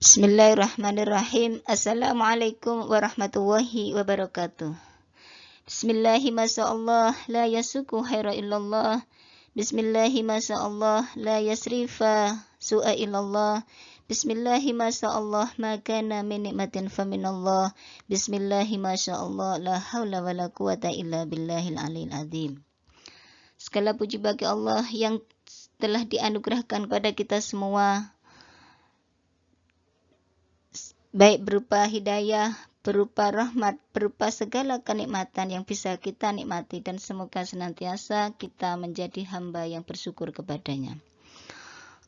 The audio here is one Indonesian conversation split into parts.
Bismillahirrahmanirrahim. Assalamualaikum warahmatullahi wabarakatuh. Bismillahi masya la yasuku khaira illallah. Bismillahi masya la yasrifa su'a illallah. Bismillahi masya ma kana min nikmatin faminallah. Bismillahi masya la hawla wa la quwata illa billahil aliyil azim. Segala puji bagi Allah yang telah dianugerahkan kepada kita semua, baik berupa hidayah, berupa rahmat, berupa segala kenikmatan yang bisa kita nikmati, dan semoga senantiasa kita menjadi hamba yang bersyukur kepadanya.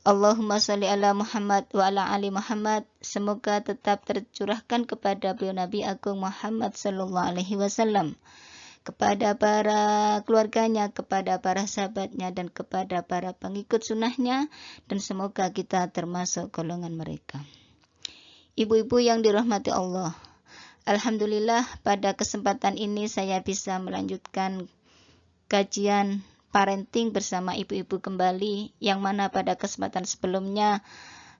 Allahumma sholli ala Muhammad wa ala ali Muhammad. Semoga tetap tercurahkan kepada beliau Nabi Agung Muhammad sallallahu alaihi wasallam, kepada para keluarganya, kepada para sahabatnya, dan kepada para pengikut sunnahnya, dan semoga kita termasuk golongan mereka. Ibu-ibu yang dirahmati Allah, alhamdulillah pada kesempatan ini saya bisa melanjutkan kajian parenting bersama ibu-ibu kembali, yang mana pada kesempatan sebelumnya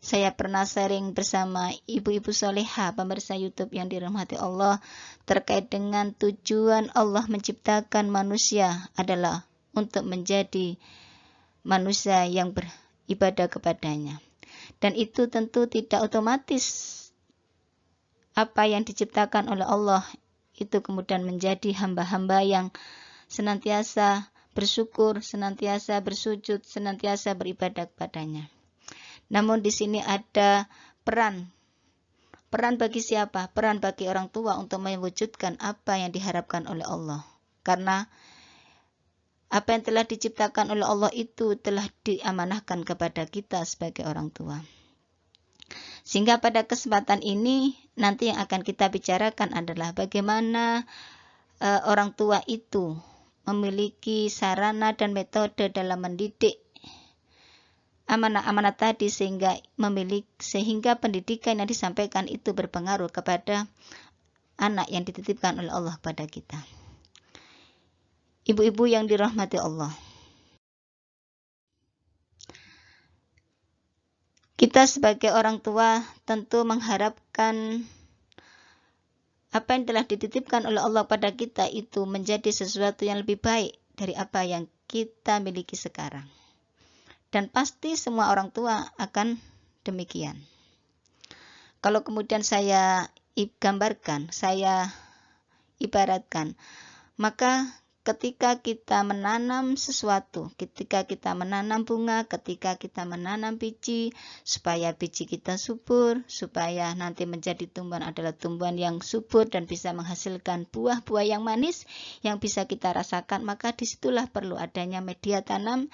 saya pernah sharing bersama ibu-ibu soleha pemirsa YouTube yang dirahmati Allah terkait dengan tujuan Allah menciptakan manusia adalah untuk menjadi manusia yang beribadah kepadanya, dan itu tentu tidak otomatis apa yang diciptakan oleh Allah itu kemudian menjadi hamba-hamba yang senantiasa bersyukur, senantiasa bersujud, senantiasa beribadah kepadanya. Namun di sini ada peran bagi siapa? Peran bagi orang tua untuk mewujudkan apa yang diharapkan oleh Allah. Karena apa yang telah diciptakan oleh Allah itu telah diamanahkan kepada kita sebagai orang tua. Sehingga pada kesempatan ini nanti yang akan kita bicarakan adalah bagaimana orang tua itu memiliki sarana dan metode dalam mendidik amanah-amanah tadi sehingga pendidikan yang disampaikan itu berpengaruh kepada anak yang dititipkan oleh Allah kepada kita. Ibu-ibu yang dirahmati Allah, kita sebagai orang tua tentu mengharapkan apa yang telah dititipkan oleh Allah pada kita itu menjadi sesuatu yang lebih baik dari apa yang kita miliki sekarang. Dan pasti semua orang tua akan demikian. Kalau kemudian saya gambarkan, saya ibaratkan, maka ketika kita menanam sesuatu, ketika kita menanam bunga, ketika kita menanam biji, supaya biji kita subur, supaya nanti menjadi tumbuhan adalah tumbuhan yang subur dan bisa menghasilkan buah-buah yang manis yang bisa kita rasakan, maka disitulah perlu adanya media tanam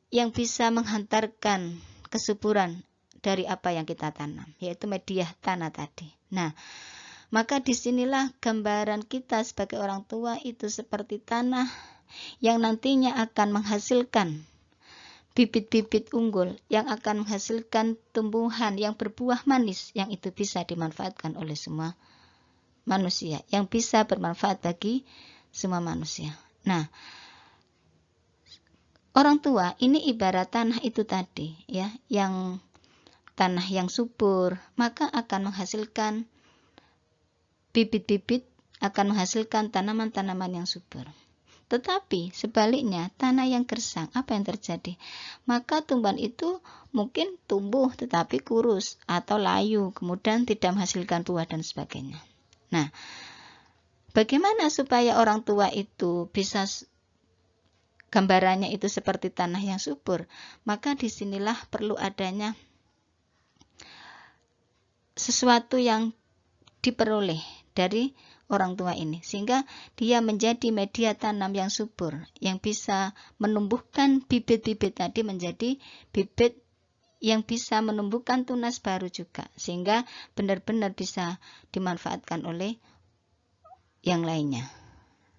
yang bisa menghantarkan kesuburan dari apa yang kita tanam, yaitu media tanah tadi. Nah, maka disinilah gambaran kita sebagai orang tua itu seperti tanah yang nantinya akan menghasilkan bibit-bibit unggul, yang akan menghasilkan tumbuhan yang berbuah manis, yang itu bisa dimanfaatkan oleh semua manusia, yang bisa bermanfaat bagi semua manusia. Nah, orang tua ini ibarat tanah itu tadi, ya, yang tanah yang subur, maka akan menghasilkan bibit-bibit, akan menghasilkan tanaman-tanaman yang subur. Tetapi sebaliknya, tanah yang gersang, apa yang terjadi? Maka tumbuhan itu mungkin tumbuh tetapi kurus atau layu, kemudian tidak menghasilkan buah dan sebagainya. Nah, bagaimana supaya orang tua itu bisa gambarannya itu seperti tanah yang subur? Maka disinilah perlu adanya sesuatu yang diperoleh dari orang tua ini, sehingga dia menjadi media tanam yang subur, yang bisa menumbuhkan bibit-bibit tadi menjadi bibit yang bisa menumbuhkan tunas baru juga, sehingga benar-benar bisa dimanfaatkan oleh yang lainnya.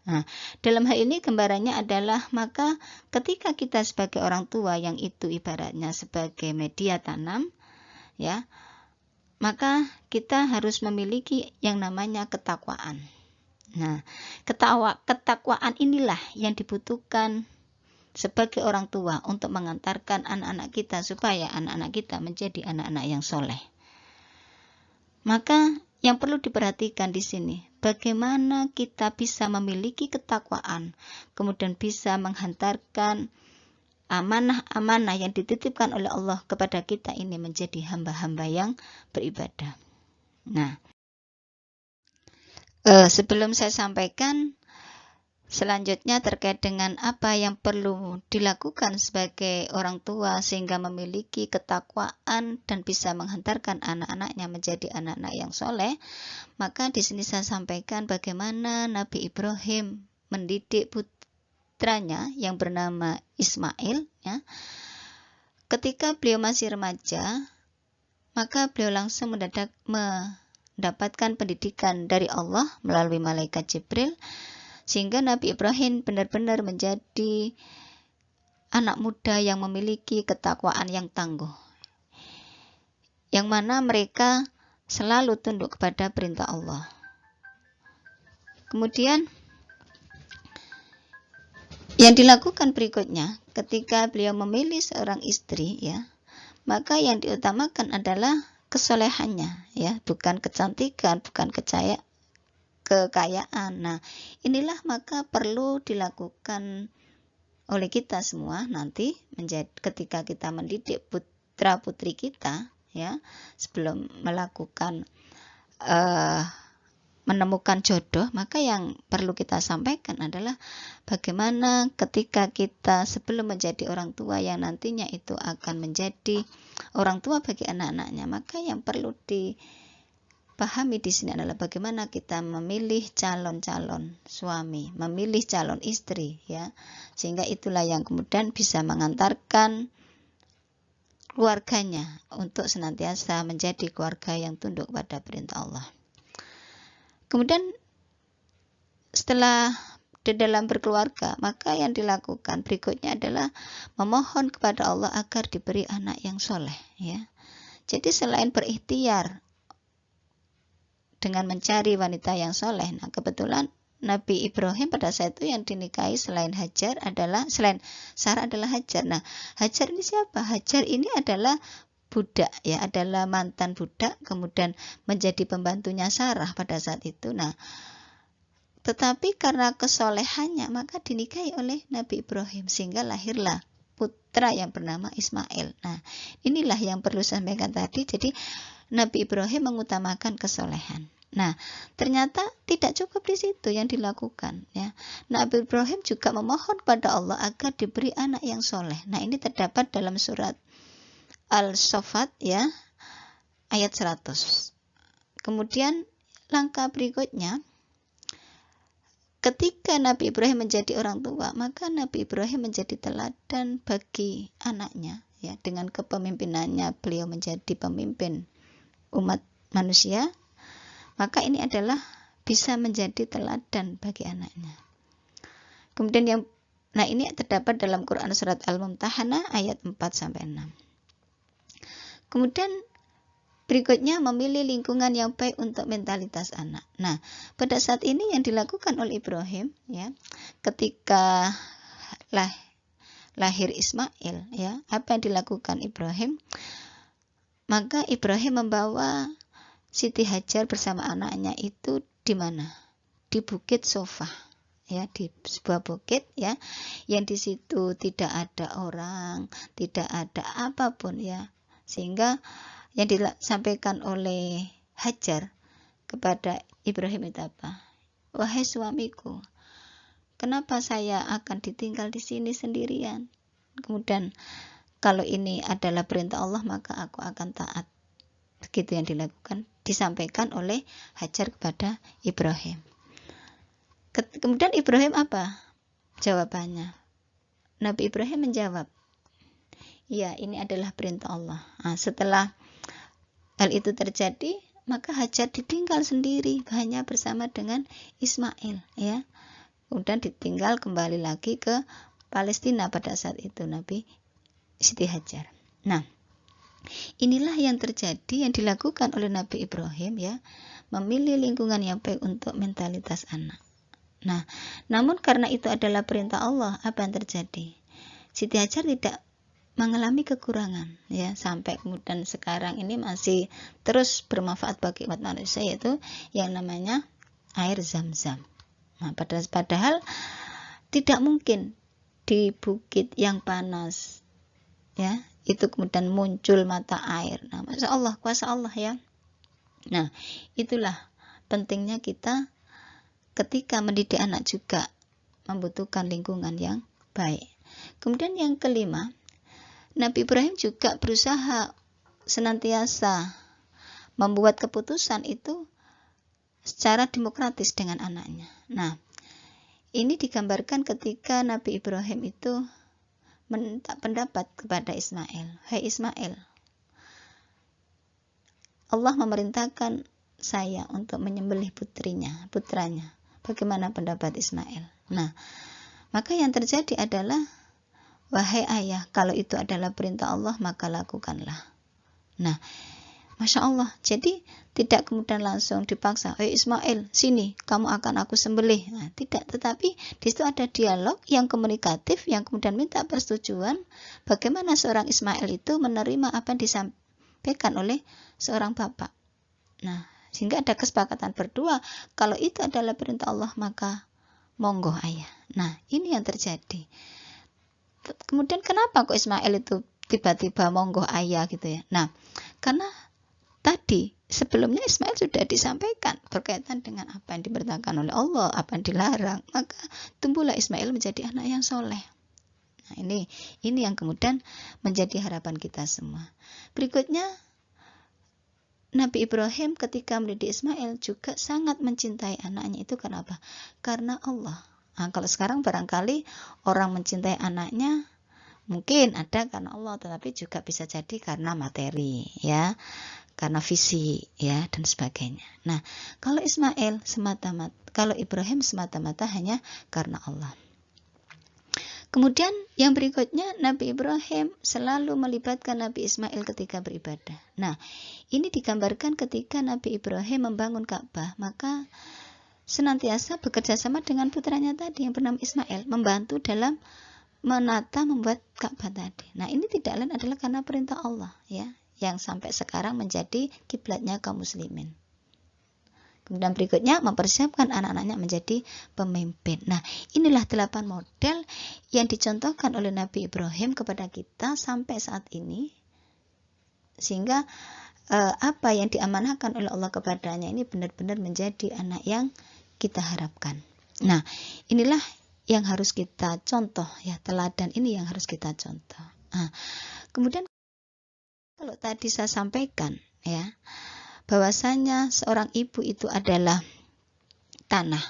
Nah, dalam hal ini gambarannya adalah maka ketika kita sebagai orang tua yang itu ibaratnya sebagai media tanam, ya, maka kita harus memiliki yang namanya ketakwaan. Nah, ketakwaan inilah yang dibutuhkan sebagai orang tua untuk mengantarkan anak-anak kita supaya anak-anak kita menjadi anak-anak yang soleh. Maka yang perlu diperhatikan di sini, bagaimana kita bisa memiliki ketakwaan, kemudian bisa menghantarkan amanah-amanah yang dititipkan oleh Allah kepada kita ini menjadi hamba-hamba yang beribadah. Nah, sebelum saya sampaikan selanjutnya terkait dengan apa yang perlu dilakukan sebagai orang tua sehingga memiliki ketakwaan dan bisa menghantarkan anak-anaknya menjadi anak-anak yang soleh, maka di sini saya sampaikan bagaimana Nabi Ibrahim mendidik putranya yang bernama Ismail. Ya. Ketika beliau masih remaja, maka beliau langsung mendapatkan pendidikan dari Allah melalui malaikat Jibril, sehingga Nabi Ibrahim benar-benar menjadi anak muda yang memiliki ketakwaan yang tangguh, yang mana mereka selalu tunduk kepada perintah Allah. Kemudian yang dilakukan berikutnya, ketika beliau memilih seorang istri, ya, maka yang diutamakan adalah kesolehannya, ya, bukan kecantikan, bukan kekayaan. Nah, inilah maka perlu dilakukan oleh kita semua nanti ketika kita mendidik putra putri kita, ya, sebelum melakukan menemukan jodoh, maka yang perlu kita sampaikan adalah bagaimana ketika kita sebelum menjadi orang tua yang nantinya itu akan menjadi orang tua bagi anak-anaknya, maka yang perlu dipahami di sini adalah bagaimana kita memilih calon-calon suami, memilih calon istri, ya, sehingga itulah yang kemudian bisa mengantarkan keluarganya untuk senantiasa menjadi keluarga yang tunduk pada perintah Allah. Kemudian setelah di dalam berkeluarga, maka yang dilakukan berikutnya adalah memohon kepada Allah agar diberi anak yang soleh, ya. Jadi selain berikhtiar dengan mencari wanita yang soleh, nah kebetulan Nabi Ibrahim pada saat itu yang dinikahi selain Sarah adalah Hajar. Nah, Hajar ini siapa? Hajar ini adalah budak, ya, adalah mantan budak, kemudian menjadi pembantunya Sarah pada saat itu. Nah, tetapi karena kesolehannya maka dinikahi oleh Nabi Ibrahim sehingga lahirlah putra yang bernama Ismail. Nah, inilah yang perlu saya sampaikan tadi. Jadi Nabi Ibrahim mengutamakan kesolehan. Nah, ternyata tidak cukup di situ yang dilakukan, ya. Nabi Ibrahim juga memohon kepada Allah agar diberi anak yang soleh. Nah, ini terdapat dalam surat Al-Saffat, ya, ayat 100. Kemudian langkah berikutnya, ketika Nabi Ibrahim menjadi orang tua, maka Nabi Ibrahim menjadi teladan bagi anaknya, ya, dengan kepemimpinannya beliau menjadi pemimpin umat manusia, maka ini adalah bisa menjadi teladan bagi anaknya. Kemudian ini terdapat dalam Quran surat Al-Mumtahanah ayat 4-6. Kemudian berikutnya memilih lingkungan yang baik untuk mentalitas anak. Nah, pada saat ini yang dilakukan oleh Ibrahim, ya, ketika lahir Ismail, ya, apa yang dilakukan Ibrahim? Maka Ibrahim membawa Siti Hajar bersama anaknya itu di mana? Di Bukit Sofa, ya, di sebuah bukit, ya, yang di situ tidak ada orang, tidak ada apapun, ya, sehingga yang disampaikan oleh Hajar kepada Ibrahim itu apa? Wahai suamiku, kenapa saya akan ditinggal di sini sendirian? Kemudian kalau ini adalah perintah Allah maka aku akan taat. Begitu yang disampaikan oleh Hajar kepada Ibrahim. Kemudian Ibrahim apa jawabannya? Nabi Ibrahim menjawab, ya, ini adalah perintah Allah. Nah, setelah hal itu terjadi, maka Hajar ditinggal sendiri hanya bersama dengan Ismail, ya. Kemudian ditinggal kembali lagi ke Palestina pada saat itu Nabi Siti Hajar. Nah, inilah yang terjadi yang dilakukan oleh Nabi Ibrahim, ya, memilih lingkungan yang baik untuk mentalitas anak. Nah, namun karena itu adalah perintah Allah, apa yang terjadi? Siti Hajar tidak mengalami kekurangan, ya, sampai kemudian sekarang ini masih terus bermanfaat bagi umat manusia, yaitu yang namanya air Zam-Zam. Nah, padahal tidak mungkin di bukit yang panas, ya, itu kemudian muncul mata air. Nah, Masya Allah, kuasa Allah, ya. Nah, itulah pentingnya kita ketika mendidik anak juga membutuhkan lingkungan yang baik. Kemudian yang kelima, Nabi Ibrahim juga berusaha senantiasa membuat keputusan itu secara demokratis dengan anaknya. Nah, ini digambarkan ketika Nabi Ibrahim itu minta pendapat kepada Ismail. Hai Ismail, Allah memerintahkan saya untuk menyembelih putranya. Bagaimana pendapat Ismail? Nah, maka yang terjadi adalah, wahai ayah, kalau itu adalah perintah Allah, maka lakukanlah. Nah, Masya Allah, jadi tidak kemudian langsung dipaksa, Ismail, sini, kamu akan aku sembelih. Nah, tidak, tetapi di situ ada dialog yang komunikatif, yang kemudian minta persetujuan, bagaimana seorang Ismail itu menerima apa yang disampaikan oleh seorang bapak. Nah, sehingga ada kesepakatan berdua, kalau itu adalah perintah Allah, maka monggo ayah. Nah, ini yang terjadi. Kemudian kenapa kok Ismail itu tiba-tiba monggo ayah gitu ya? Nah, karena tadi sebelumnya Ismail sudah disampaikan berkaitan dengan apa yang diperintahkan oleh Allah, apa yang dilarang, maka tumbuhlah Ismail menjadi anak yang soleh. Nah, ini yang kemudian menjadi harapan kita semua. Berikutnya, Nabi Ibrahim ketika mendidik Ismail juga sangat mencintai anaknya. Itu kenapa? Karena Allah. Nah, kalau sekarang barangkali orang mencintai anaknya mungkin ada karena Allah, tetapi juga bisa jadi karena materi, ya, karena visi, ya, dan sebagainya. Nah, kalau Ibrahim semata-mata hanya karena Allah. Kemudian yang berikutnya, Nabi Ibrahim selalu melibatkan Nabi Ismail ketika beribadah. Nah, ini digambarkan ketika Nabi Ibrahim membangun Ka'bah, maka senantiasa bekerja sama dengan putranya tadi yang bernama Ismail, membantu dalam membuat Ka'bah tadi. Nah, ini tidak lain adalah karena perintah Allah, ya, yang sampai sekarang menjadi kiblatnya kaum muslimin. Kemudian berikutnya mempersiapkan anak-anaknya menjadi pemimpin. Nah, inilah 8 model yang dicontohkan oleh Nabi Ibrahim kepada kita sampai saat ini. Sehingga apa yang diamanahkan oleh Allah kepadanya ini benar-benar menjadi anak yang kita harapkan. Nah, inilah yang harus kita contoh, ya, teladan ini yang harus kita contoh. Nah, kemudian kalau tadi saya sampaikan, ya, bahwasanya seorang ibu itu adalah tanah,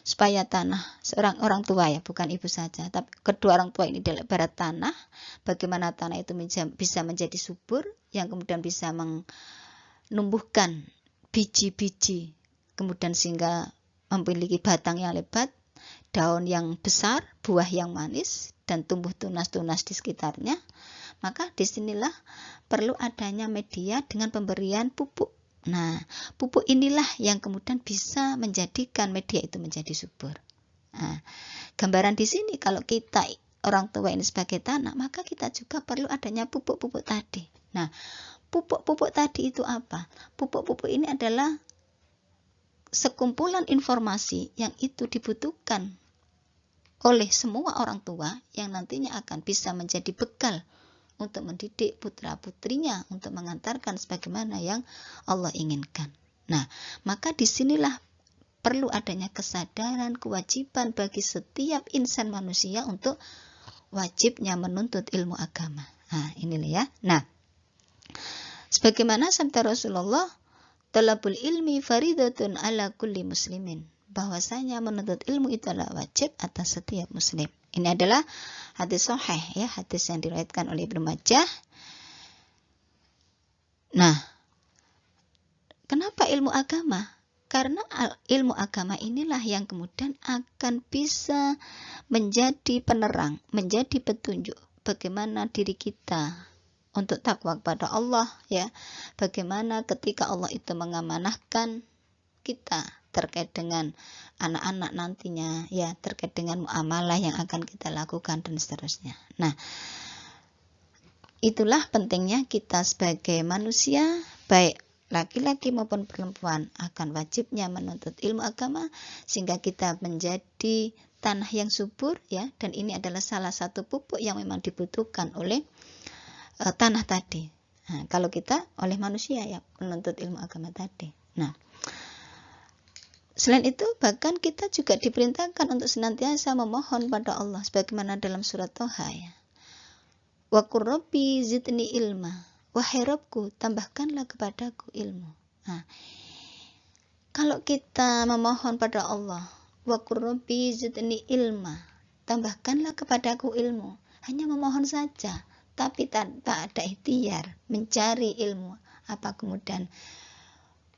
supaya tanah, seorang orang tua, ya, bukan ibu saja, tapi kedua orang tua ini adalah ibarat tanah. Bagaimana tanah itu bisa menjadi subur, yang kemudian bisa menumbuhkan biji-biji, kemudian sehingga memiliki batang yang lebat, daun yang besar, buah yang manis, dan tumbuh tunas-tunas di sekitarnya. Maka disinilah perlu adanya media dengan pemberian pupuk. Nah, pupuk inilah yang kemudian bisa menjadikan media itu menjadi subur. Nah, gambaran di sini kalau kita orang tua ini sebagai tanah, maka kita juga perlu adanya pupuk-pupuk tadi. Nah, pupuk-pupuk tadi itu apa? Pupuk-pupuk ini adalah sekumpulan informasi yang itu dibutuhkan oleh semua orang tua yang nantinya akan bisa menjadi bekal untuk mendidik putra-putrinya untuk mengantarkan sebagaimana yang Allah inginkan. Nah, maka disinilah perlu adanya kesadaran, kewajiban bagi setiap insan manusia untuk wajibnya menuntut ilmu agama. Nah, inilah, ya. Nah, sebagaimana sabda Rasulullah, talabul ilmi faridatun ala kulli muslimin, bahwasanya menuntut ilmu itu adalah wajib atas setiap muslim. Ini adalah hadis sahih, ya, hadis yang diriwayatkan oleh Ibnu Majah. Nah, kenapa ilmu agama? Karena ilmu agama inilah yang kemudian akan bisa menjadi penerang, menjadi petunjuk bagaimana diri kita untuk takwa kepada Allah, ya. Bagaimana ketika Allah itu mengamanahkan kita terkait dengan anak-anak nantinya, ya, terkait dengan muamalah yang akan kita lakukan dan seterusnya. Nah, itulah pentingnya kita sebagai manusia, baik laki-laki maupun perempuan, akan wajibnya menuntut ilmu agama sehingga kita menjadi tanah yang subur, ya. Dan ini adalah salah satu pupuk yang memang dibutuhkan oleh tanah tadi. Nah, kalau kita oleh manusia ya menuntut ilmu agama tadi. Nah, selain itu bahkan kita juga diperintahkan untuk senantiasa memohon pada Allah sebagaimana dalam surat Toha, ya. Wa qur rabbi zidni ilma, wahai Rabbku tambahkanlah kepadaku ilmu. Nah, kalau kita memohon pada Allah, wa qur rabbi zidni ilma, tambahkanlah kepadaku ilmu, hanya memohon saja tapi tanpa ada ikhtiar mencari ilmu, apa kemudian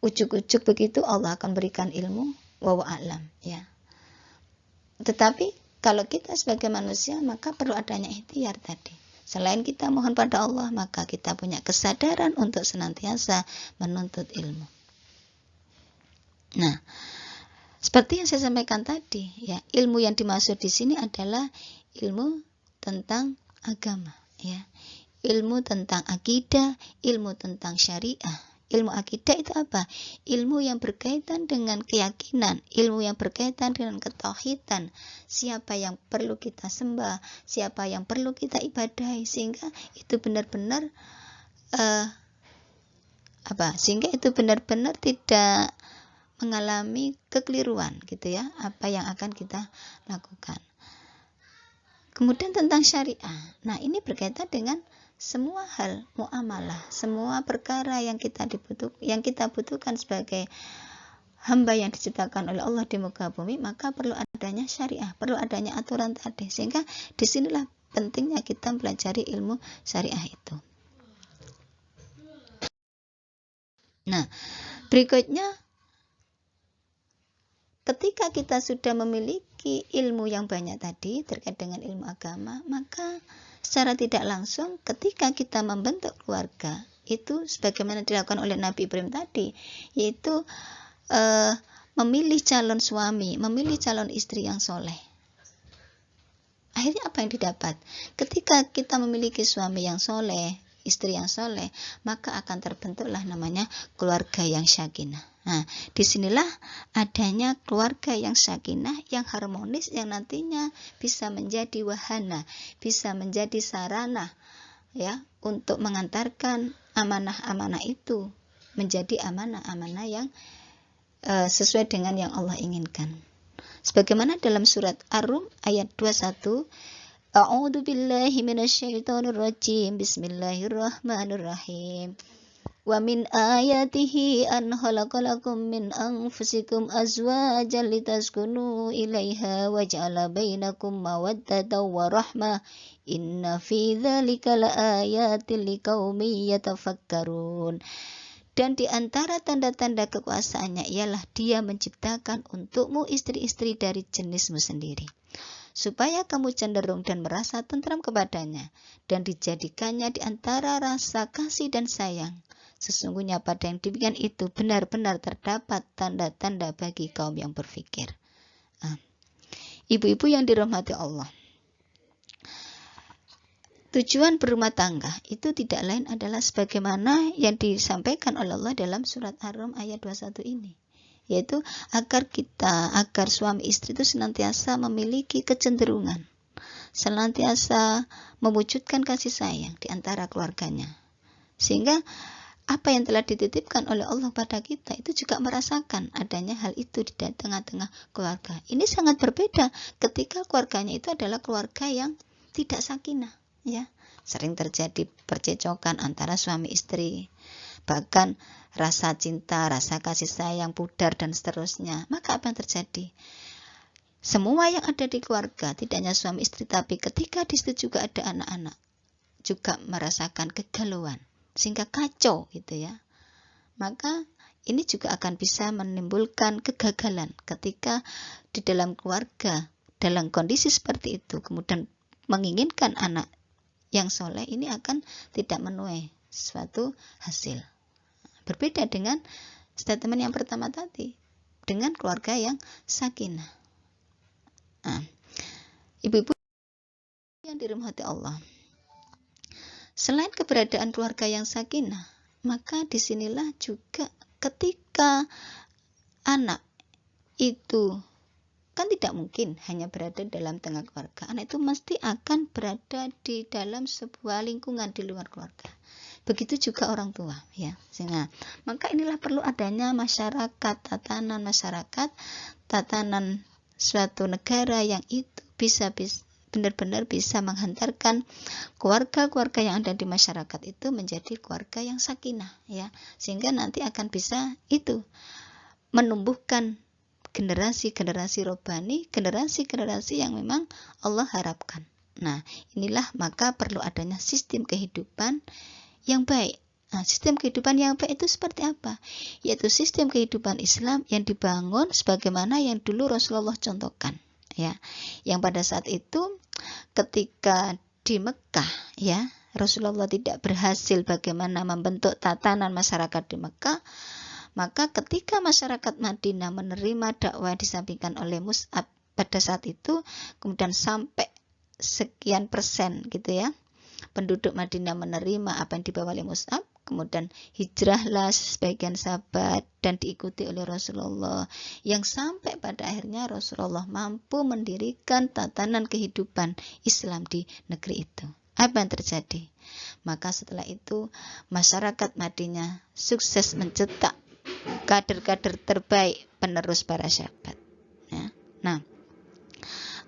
ujuk-ujuk begitu Allah akan berikan ilmu, wa a'lam, ya. Tetapi kalau kita sebagai manusia maka perlu adanya ikhtiar tadi. Selain kita mohon pada Allah, maka kita punya kesadaran untuk senantiasa menuntut ilmu. Nah, seperti yang saya sampaikan tadi, ya, ilmu yang dimaksud di sini adalah ilmu tentang agama, ya. Ilmu tentang akidah, ilmu tentang syariah. Ilmu akidah itu apa? Ilmu yang berkaitan dengan keyakinan, ilmu yang berkaitan dengan ketauhidan. Siapa yang perlu kita sembah, siapa yang perlu kita ibadahi, sehingga itu benar-benar sehingga itu benar-benar tidak mengalami kekeliruan, gitu ya, apa yang akan kita lakukan. Kemudian tentang syariah. Nah, ini berkaitan dengan semua hal muamalah, semua perkara yang kita butuhkan sebagai hamba yang diciptakan oleh Allah di muka bumi, maka perlu adanya syariah, perlu adanya aturan tadi. Sehingga disinilah pentingnya kita mempelajari ilmu syariah itu. Nah, berikutnya, ketika kita sudah memiliki ilmu yang banyak tadi terkait dengan ilmu agama, maka secara tidak langsung ketika kita membentuk keluarga, itu sebagaimana dilakukan oleh Nabi Ibrahim tadi, yaitu memilih calon suami, memilih calon istri yang soleh. Akhirnya apa yang didapat? Ketika kita memiliki suami yang soleh, istri yang soleh, maka akan terbentuklah namanya keluarga yang sakinah. Nah, disinilah adanya keluarga yang sakinah, yang harmonis, yang nantinya bisa menjadi wahana, bisa menjadi sarana, ya, untuk mengantarkan amanah-amanah itu menjadi amanah-amanah yang sesuai dengan yang Allah inginkan. Sebagaimana dalam surat Ar-Rum ayat 21, A'udzu billahi minasyaitonir rajim. Bismillahirrahmanirrahim. Wa min ayatihi an khalaqalakum min anfusikum azwajan litaskunu ilaiha wa ja'ala bainakum mawaddatan wa rahmah. Inna fi dzalika laayatin liqaumin yatafakkarun. Dan di antara tanda-tanda kekuasaannya ialah Dia menciptakan untukmu istri-istri dari jenismu sendiri, supaya kamu cenderung dan merasa tentram kepadanya, dan dijadikannya di antara rasa kasih dan sayang. Sesungguhnya pada yang demikian itu benar-benar terdapat tanda-tanda bagi kaum yang berfikir. Ibu-ibu yang dirahmati Allah, tujuan berumah tangga itu tidak lain adalah sebagaimana yang disampaikan oleh Allah dalam surat Ar-Rum ayat 21 ini, yaitu agar suami istri itu senantiasa memiliki kecenderungan, senantiasa mewujudkan kasih sayang di antara keluarganya, sehingga apa yang telah dititipkan oleh Allah pada kita itu juga merasakan adanya hal itu di tengah-tengah keluarga. Ini sangat berbeda ketika keluarganya itu adalah keluarga yang tidak sakinah, ya. Sering terjadi percecokan antara suami istri, bahkan rasa cinta, rasa kasih sayang pudar dan seterusnya. Maka apa yang terjadi? Semua yang ada di keluarga, tidak hanya suami istri, tapi ketika di situ juga ada anak-anak, juga merasakan kegalauan, sehingga kacau, gitu ya. Maka ini juga akan bisa menimbulkan kegagalan ketika di dalam keluarga dalam kondisi seperti itu, kemudian menginginkan anak yang soleh, ini akan tidak menuai suatu hasil. Berbeda dengan statement yang pertama tadi, dengan keluarga yang sakinah. Ibu-ibu yang dirahmati Allah, Selain keberadaan keluarga yang sakinah, maka disinilah juga ketika anak itu kan tidak mungkin hanya berada dalam tengah keluarga. Anak itu mesti akan berada di dalam sebuah lingkungan di luar keluarga. Begitu juga orang tua, ya. Sehingga maka inilah perlu adanya masyarakat, tatanan suatu negara yang itu bisa benar-benar bisa menghantarkan keluarga-keluarga yang ada di masyarakat itu menjadi keluarga yang sakinah, ya. Sehingga nanti akan bisa itu menumbuhkan generasi-generasi robbani, generasi-generasi yang memang Allah harapkan. Nah, inilah maka perlu adanya sistem kehidupan yang baik. Nah, sistem kehidupan yang baik itu seperti apa? Yaitu sistem kehidupan Islam yang dibangun sebagaimana yang dulu Rasulullah contohkan, ya. Yang pada saat itu ketika di Mekah, ya, Rasulullah tidak berhasil bagaimana membentuk tatanan masyarakat di Mekah. Maka ketika masyarakat Madinah menerima dakwah disampaikan oleh Mus'ab pada saat itu, kemudian sampai sekian persen gitu ya, penduduk Madinah menerima apa yang dibawa oleh Mus'ab, kemudian hijrahlah sebagian sahabat dan diikuti oleh Rasulullah, yang sampai pada akhirnya Rasulullah mampu mendirikan tatanan kehidupan Islam di negeri itu. Apa yang terjadi? Maka setelah itu masyarakat Madinah sukses mencetak kader-kader terbaik penerus para sahabat, ya. Nah,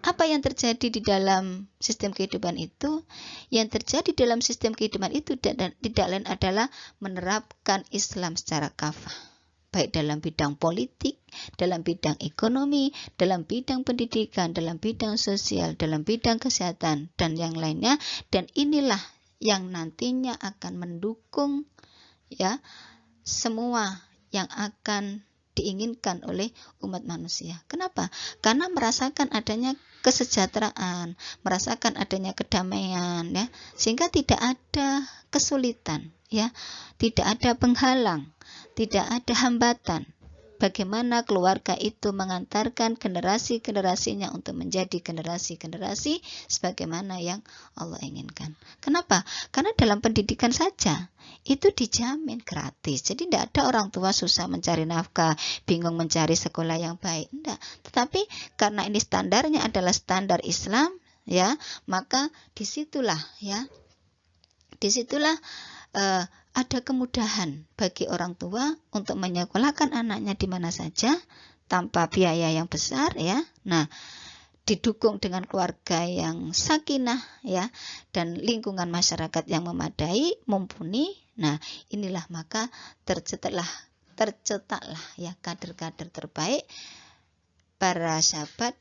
apa yang terjadi di dalam sistem kehidupan itu? Yang terjadi dalam sistem kehidupan itu tidak lain adalah menerapkan Islam secara kafah, baik dalam bidang politik, dalam bidang ekonomi, dalam bidang pendidikan, dalam bidang sosial, dalam bidang kesehatan, dan yang lainnya. Dan inilah yang nantinya akan mendukung, ya, semua yang akan diinginkan oleh umat manusia. Kenapa? Karena merasakan adanya kesejahteraan, merasakan adanya kedamaian, ya, sehingga tidak ada kesulitan, ya, tidak ada penghalang, tidak ada hambatan. Bagaimana keluarga itu mengantarkan generasi-generasinya untuk menjadi generasi-generasi sebagaimana yang Allah inginkan. Kenapa? Karena dalam pendidikan saja itu dijamin gratis. Jadi tidak ada orang tua susah mencari nafkah, bingung mencari sekolah yang baik. Tidak. Tetapi karena ini standarnya adalah standar Islam, ya, maka disitulah, ya, disitulah ada kemudahan bagi orang tua untuk menyekolahkan anaknya di mana saja tanpa biaya yang besar, ya. Nah, didukung dengan keluarga yang sakinah, ya, dan lingkungan masyarakat yang memadai, mumpuni. Nah, inilah maka tercetaklah, ya, kader-kader terbaik para sahabat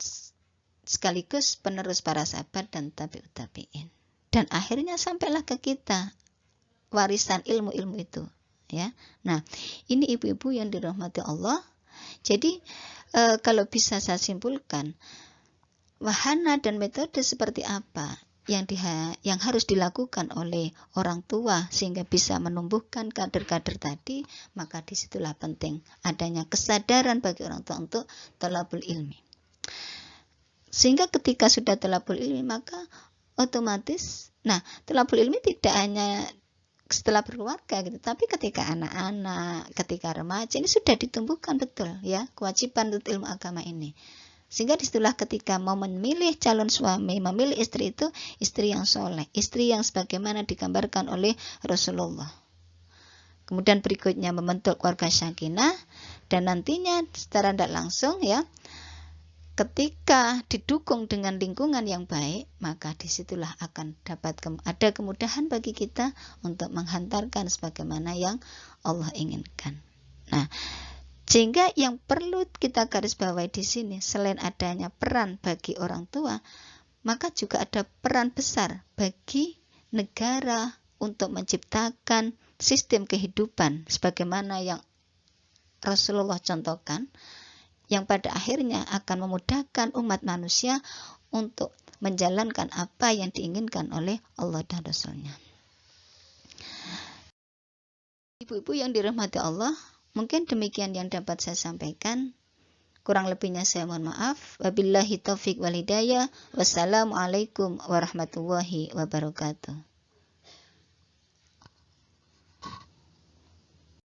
sekaligus penerus para sahabat dan tabi'ut tabi'in. Dan akhirnya sampailah ke kita warisan ilmu-ilmu itu, ya. Nah, ini ibu-ibu yang dirahmati Allah. Jadi kalau bisa saya simpulkan, wahana dan metode seperti apa yang harus dilakukan oleh orang tua sehingga bisa menumbuhkan kader-kader tadi, maka disitulah penting adanya kesadaran bagi orang tua untuk thalabul ilmi. Sehingga ketika sudah thalabul ilmi, maka otomatis, nah, thalabul ilmi tidak hanya setelah berkeluarga gitu, tapi ketika anak-anak, ketika remaja, ini sudah ditumbuhkan betul, ya, kewajiban untuk ilmu agama ini. Sehingga disitulah ketika mau memilih calon suami, memilih istri itu istri yang soleh, istri yang sebagaimana digambarkan oleh Rasulullah. Kemudian berikutnya membentuk keluarga sakinah, dan nantinya secara tidak langsung, ya, ketika didukung dengan lingkungan yang baik, maka disitulah akan dapat ada kemudahan bagi kita untuk menghantarkan sebagaimana yang Allah inginkan. Nah, sehingga yang perlu kita garis bawahi di sini, selain adanya peran bagi orang tua, maka juga ada peran besar bagi negara untuk menciptakan sistem kehidupan sebagaimana yang Rasulullah contohkan, yang pada akhirnya akan memudahkan umat manusia untuk menjalankan apa yang diinginkan oleh Allah dan Rasul-Nya. Ibu-ibu yang dirahmati Allah, mungkin demikian yang dapat saya sampaikan. Kurang lebihnya saya mohon maaf. Wabillahi taufiq wal hidayah. Wassalamualaikum warahmatullahi wabarakatuh.